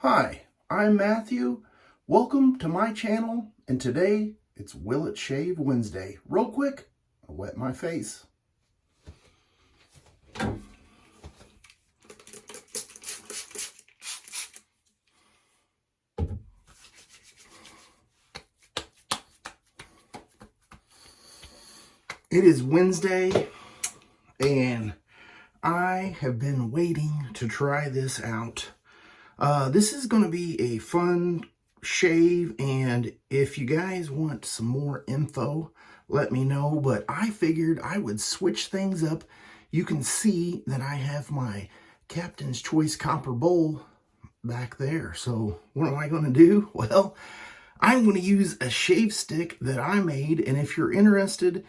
Hi, I'm Matthew. Welcome to my channel, and today it's Will It Shave Wednesday. Real quick, I'll wet my face. It is Wednesday, and I have been waiting to try this out. This is going to be a fun shave, and if you guys want some more info, let me know, but I figured I would switch things up. You can see that I have my Captain's Choice copper bowl back there. So what am I going to do? Well, I'm going to use a shave stick that I made, and if you're interested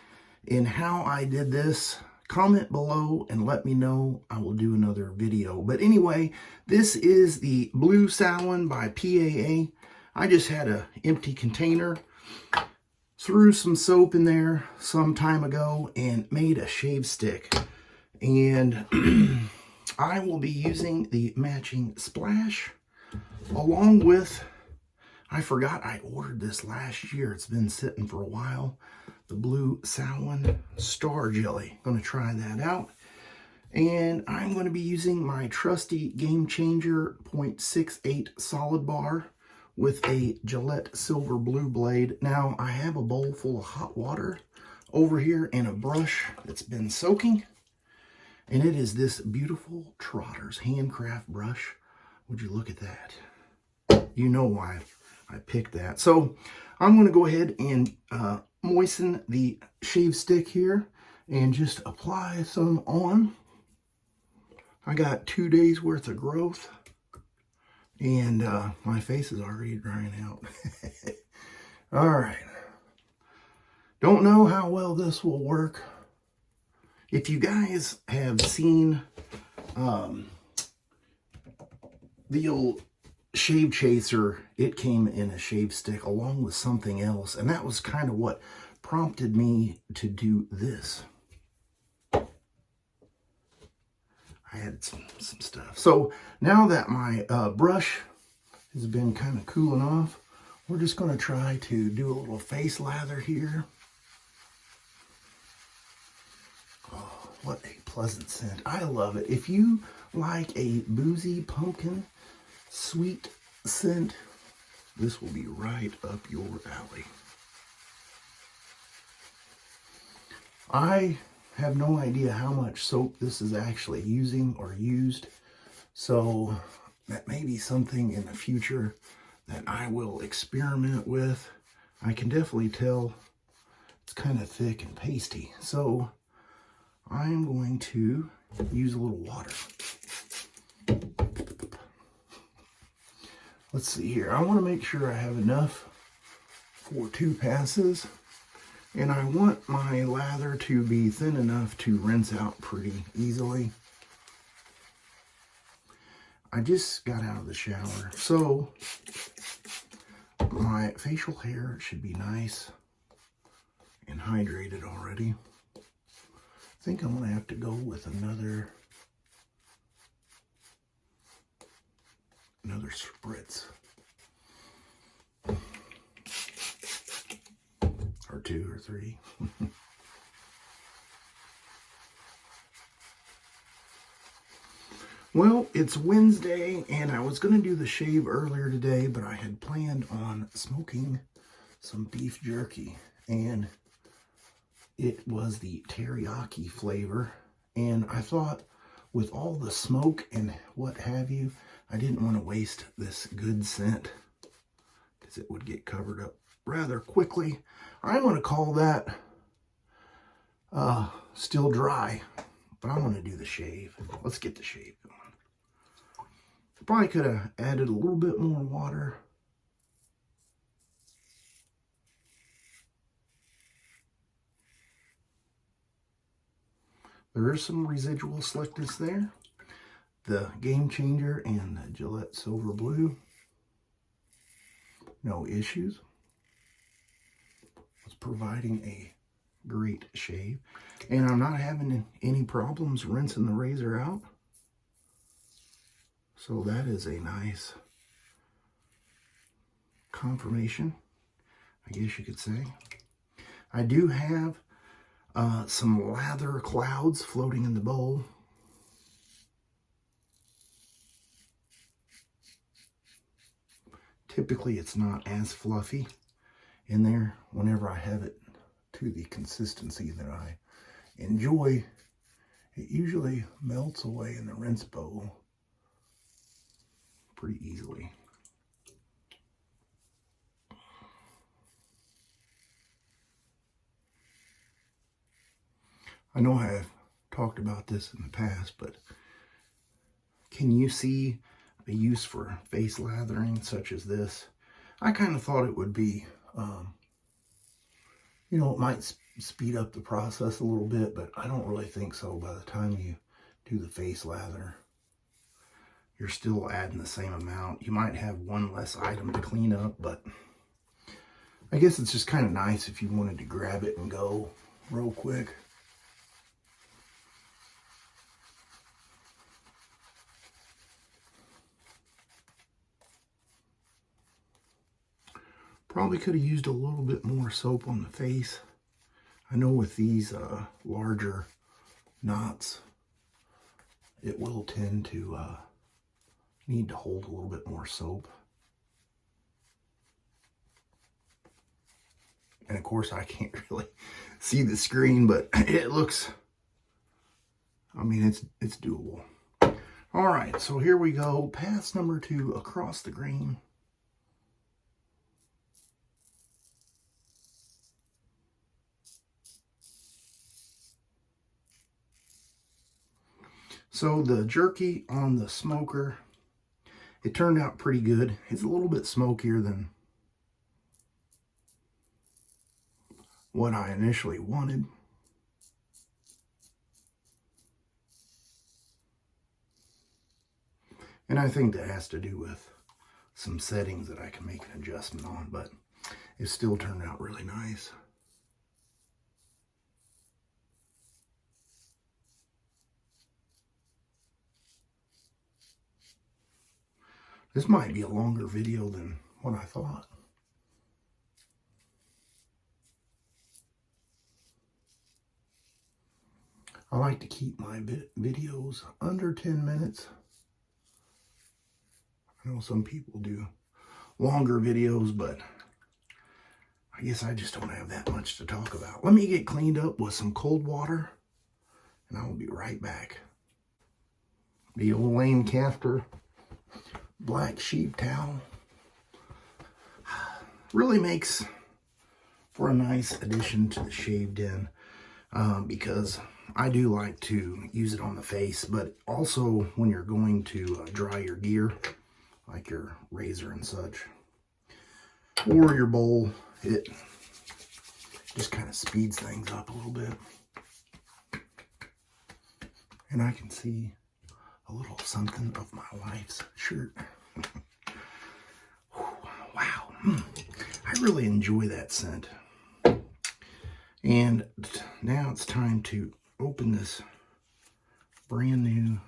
in how I did this, comment below and let me know. I will do another video. But anyway, this is the Blue Samhain by PAA. I just had an empty container, threw some soap in there some time ago, and made a shave stick. And I will be using the Matching Splash along with, I forgot I ordered this last year. It's been sitting for a while. The Blue Samhain Star Jelly. Going to try that out. And I'm going to be using my trusty GameChanger 0.68 solid bar with a Gillette Silver Blue blade. Now, I have a bowl full of hot water over here and a brush that's been soaking. And it is this beautiful Trotter's Handcraft brush. Would you look at that? You know why I picked that. So, I'm going to go ahead and moisten the shave stick here and just apply some on. I got 2 days worth of growth, and my face is already drying out. All right. Don't know how well this will work. If you guys have seen the old Shave Chaser, it came in a shave stick along with something else, and that was kind of what prompted me to do this. I had some stuff. So now that my brush has been kind of cooling off, we're just going to try to do a little face lather here. Oh, what a pleasant scent. I love it. If you like a boozy pumpkin sweet scent, this will be right up your alley. I have no idea how much soap this is actually using or used, so that may be something in the future that I will experiment with. I can definitely tell it's kind of thick and pasty, so I'm going to use a little water. Let's see here. I want to make sure I have enough for 2 passes. And I want my lather to be thin enough to rinse out pretty easily. I just got out of the shower, so my facial hair should be nice and hydrated already. I think I'm going to have to go with another spritz. Or 2 or 3. Well, it's Wednesday, and I was going to do the shave earlier today, but I had planned on smoking some beef jerky, and it was the teriyaki flavor, and I thought with all the smoke and what have you, I didn't want to waste this good scent because it would get covered up rather quickly. I'm going to call that still dry, but I'm going to do the shave. Let's get the shave going. Probably could have added a little bit more water. There is some residual slickness there. The GameChanger and the Gillette Silver Blue, no issues. It's providing a great shave, and I'm not having any problems rinsing the razor out. So that is a nice confirmation, I guess you could say. I do have some lather clouds floating in the bowl. Typically, it's not as fluffy in there. Whenever I have it to the consistency that I enjoy, it usually melts away in the rinse bowl pretty easily. I know I have talked about this in the past, but can you see a use for face lathering such as this? I kind of thought it would be, you know, it might speed up the process a little bit, but I don't really think so. By the time you do the face lather, you're still adding the same amount. You might have one less item to clean up, but I guess it's just kind of nice if you wanted to grab it and go real quick. Probably could have used a little bit more soap on the face. I know with these larger knots, it will tend to need to hold a little bit more soap. And of course, I can't really see the screen, but it looks, I mean, it's doable. All right, so here we go. Pass number 2 across the grain. So the jerky on the smoker, it turned out pretty good. It's a little bit smokier than what I initially wanted. And I think that has to do with some settings that I can make an adjustment on, but it still turned out really nice. This might be a longer video than what I thought. I like to keep my videos under 10 minutes. I know some people do longer videos, but I guess I just don't have that much to talk about. Let me get cleaned up with some cold water, and I will be right back. The old Lane Cafter black sheep towel really makes for a nice addition to the shaved in, because I do like to use it on the face, but also when you're going to dry your gear, like your razor and such, or your bowl, it just kind of speeds things up a little bit. And I can see a little something of my wife's shirt. Wow, I really enjoy that scent. And now it's time to open this brand new,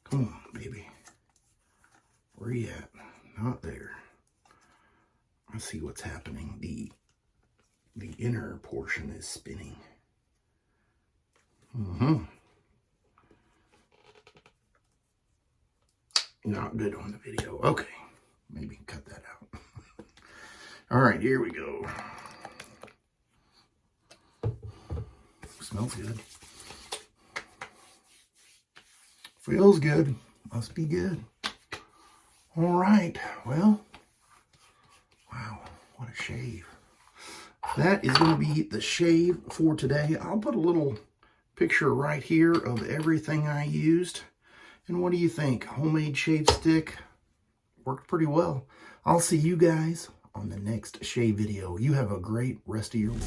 come on baby, where you at? Not there. I see what's happening. The inner portion is spinning. Not good on the video. Okay, maybe cut that out. All right, here we go. Smells good. Feels good. Must be good. All right, well, wow, what a shave. That is going to be the shave for today. I'll put a little picture right here of everything I used. And what do you think? Homemade shave stick worked pretty well. I'll see you guys on the next shave video. You have a great rest of your week.